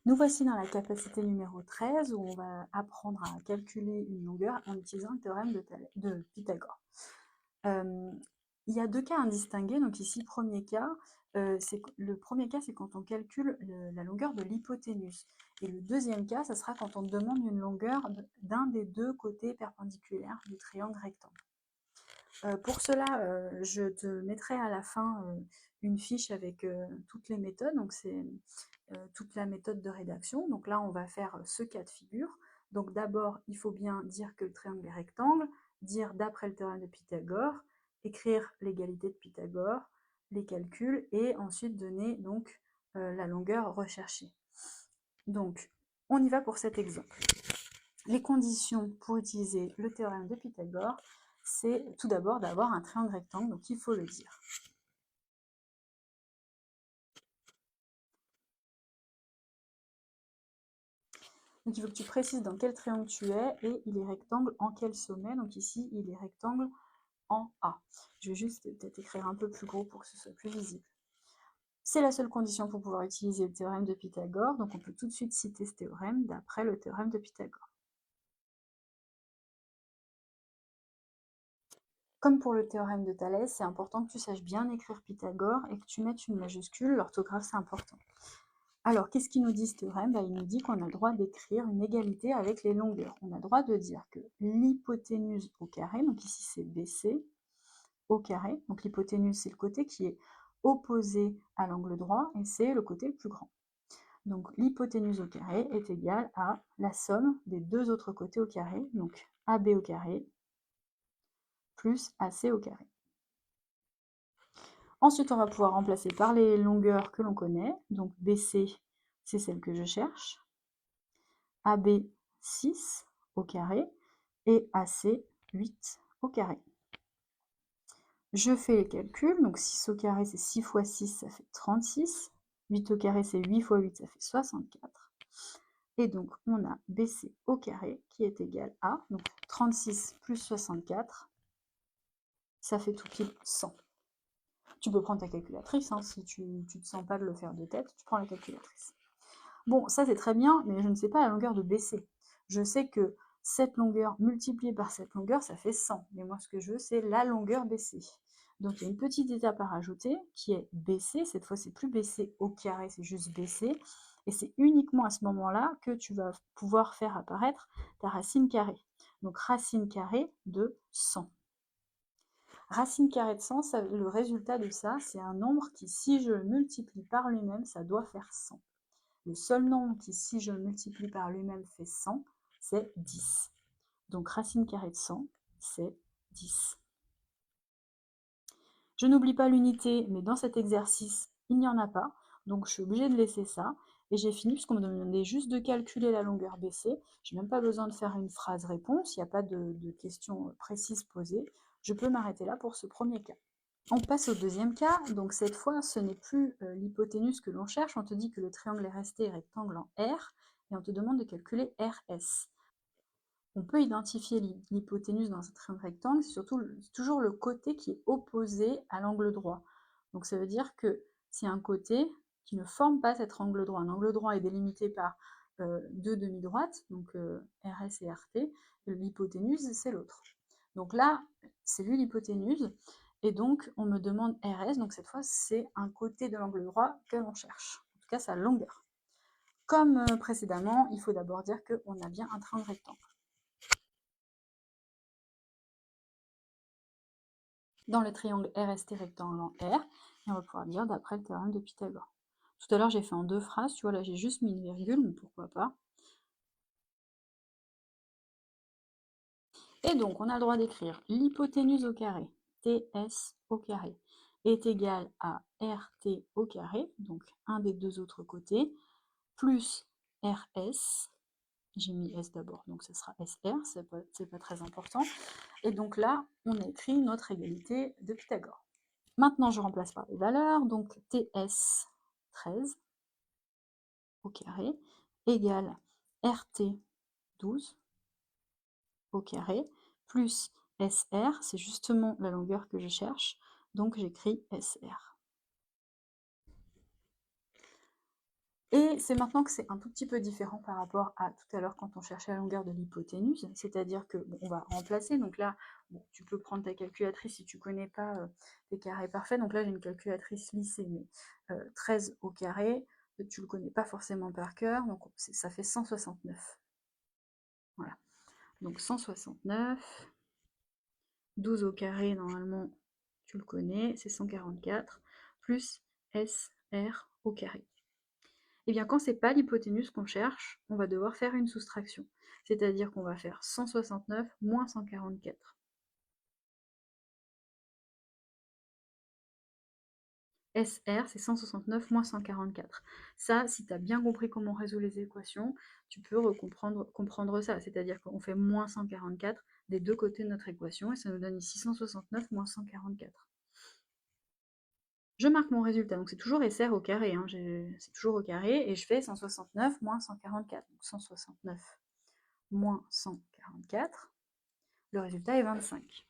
Nous voici dans la capacité numéro 13 où on va apprendre à calculer une longueur en utilisant le théorème de Pythagore. Il y a deux cas à distinguer. Donc ici, le premier cas, c'est quand on calcule la longueur de l'hypoténuse. Et le deuxième cas, ça sera quand on demande une longueur d'un des deux côtés perpendiculaires du triangle rectangle. Pour cela, je te mettrai à la fin une fiche avec toutes les méthodes. Donc c'est toute la méthode de rédaction. Donc là, on va faire ce cas de figure. Donc d'abord, il faut bien dire que le triangle est rectangle, dire d'après le théorème de Pythagore, écrire l'égalité de Pythagore, les calculs, et ensuite donner donc la longueur recherchée. Donc, on y va pour cet exemple. Les conditions pour utiliser le théorème de Pythagore, c'est tout d'abord d'avoir un triangle rectangle, donc il faut le dire. Donc il faut que tu précises dans quel triangle tu es et il est rectangle en quel sommet. Donc ici, il est rectangle en A. Je vais juste peut-être écrire un peu plus gros pour que ce soit plus visible. C'est la seule condition pour pouvoir utiliser le théorème de Pythagore. Donc on peut tout de suite citer ce théorème d'après le théorème de Pythagore. Comme pour le théorème de Thalès, c'est important que tu saches bien écrire Pythagore et que tu mettes une majuscule. L'orthographe, c'est important. Alors, qu'est-ce qu'il nous dit ce théorème? Il nous dit qu'on a le droit d'écrire une égalité avec les longueurs. On a le droit de dire que l'hypoténuse au carré, donc ici c'est BC, au carré, donc l'hypoténuse c'est le côté qui est opposé à l'angle droit et c'est le côté le plus grand. Donc l'hypoténuse au carré est égale à la somme des deux autres côtés au carré, donc AB au carré plus AC au carré. Ensuite, on va pouvoir remplacer par les longueurs que l'on connaît. Donc BC, c'est celle que je cherche. AB, 6 au carré. Et AC, 8 au carré. Je fais les calculs. Donc 6 au carré, c'est 6 fois 6, ça fait 36. 8 au carré, c'est 8 fois 8, ça fait 64. Et donc, on a BC au carré qui est égal à, donc 36 plus 64, ça fait tout pile 100. Tu peux prendre ta calculatrice, hein, si tu ne te sens pas de le faire de tête, tu prends la calculatrice. Bon, ça c'est très bien, mais je ne sais pas la longueur de BC. Je sais que cette longueur multipliée par cette longueur, ça fait 100. Mais moi, ce que je veux, c'est la longueur BC. Donc, il y a une petite étape à rajouter qui est BC. Cette fois, c'est plus BC au carré, c'est juste BC. Et c'est uniquement à ce moment-là que tu vas pouvoir faire apparaître ta racine carrée. Donc, racine carrée de 100. Racine carrée de 100, le résultat de ça, c'est un nombre qui, si je le multiplie par lui-même, ça doit faire 100. Le seul nombre qui, si je le multiplie par lui-même, fait 100, c'est 10. Donc racine carrée de 100, c'est 10. Je n'oublie pas l'unité, mais dans cet exercice, il n'y en a pas. Donc je suis obligée de laisser ça. Et j'ai fini, puisqu'on me demandait juste de calculer la longueur BC. Je n'ai même pas besoin de faire une phrase réponse, il n'y a pas de questions précises posées. Je peux m'arrêter là pour ce premier cas. On passe au deuxième cas, donc cette fois ce n'est plus l'hypoténuse que l'on cherche, on te dit que le triangle est resté rectangle en R, et on te demande de calculer RS. On peut identifier l'hypoténuse dans un triangle rectangle, c'est toujours le côté qui est opposé à l'angle droit. Donc ça veut dire que c'est un côté qui ne forme pas cet angle droit. Un angle droit est délimité par deux demi-droites, donc RS et RT, et l'hypoténuse c'est l'autre. Donc là, c'est lui l'hypoténuse, et donc on me demande RS, donc cette fois c'est un côté de l'angle droit que l'on cherche, en tout cas sa longueur. Comme précédemment, il faut d'abord dire qu'on a bien un triangle rectangle. Dans le triangle RST rectangle en R, et on va pouvoir dire d'après le théorème de Pythagore. Tout à l'heure j'ai fait en deux phrases, tu vois là j'ai juste mis une virgule, mais pourquoi pas. Et donc on a le droit d'écrire l'hypoténuse au carré, TS au carré, est égal à RT au carré, donc un des deux autres côtés, plus RS, j'ai mis S d'abord, donc ce sera SR, c'est pas très important. Et donc là, on a écrit notre égalité de Pythagore. Maintenant, je remplace par les valeurs, donc TS 13 au carré égale RT 12 au carré plus SR, c'est justement la longueur que je cherche, donc j'écris SR. Et c'est maintenant que c'est un tout petit peu différent par rapport à tout à l'heure quand on cherchait la longueur de l'hypoténuse, c'est-à-dire que bon, on va remplacer, donc là, bon, tu peux prendre ta calculatrice si tu ne connais pas les carrés parfaits, donc là j'ai une calculatrice lissée, mais 13 au carré, tu ne le connais pas forcément par cœur, donc ça fait 169. Voilà, donc 169, 12 au carré, normalement, tu le connais, c'est 144, plus SR au carré. Et bien quand c'est pas l'hypoténuse qu'on cherche, on va devoir faire une soustraction. C'est-à-dire qu'on va faire 169 moins 144. SR, c'est 169 moins 144. Ça, si tu as bien compris comment on résout les équations, tu peux comprendre ça. C'est-à-dire qu'on fait moins 144 des deux côtés de notre équation, et ça nous donne ici 169 moins 144. Je marque mon résultat, donc c'est toujours SR au carré, hein, c'est toujours au carré, et je fais 169 moins 144. Donc 169 moins 144, le résultat est 25.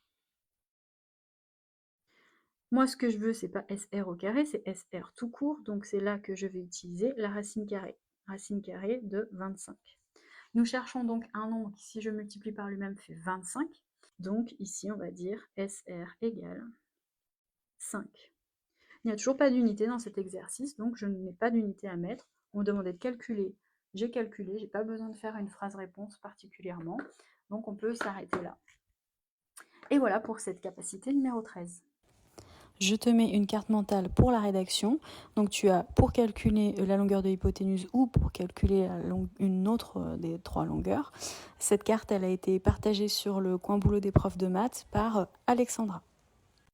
Moi, ce que je veux, c'est pas SR au carré, c'est SR tout court, donc c'est là que je vais utiliser la racine carrée. Racine carrée de 25. Nous cherchons donc un nombre qui, si je multiplie par lui-même, fait 25. Donc ici, on va dire SR égale 5. Il n'y a toujours pas d'unité dans cet exercice, donc je n'ai pas d'unité à mettre. On me demandait de calculer. J'ai calculé, j'ai pas besoin de faire une phrase-réponse particulièrement, donc on peut s'arrêter là. Et voilà pour cette capacité numéro 13. Je te mets une carte mentale pour la rédaction. Donc tu as pour calculer la longueur de l'hypoténuse ou pour calculer une autre des trois longueurs. Cette carte, elle a été partagée sur le coin boulot des profs de maths par Alexandra.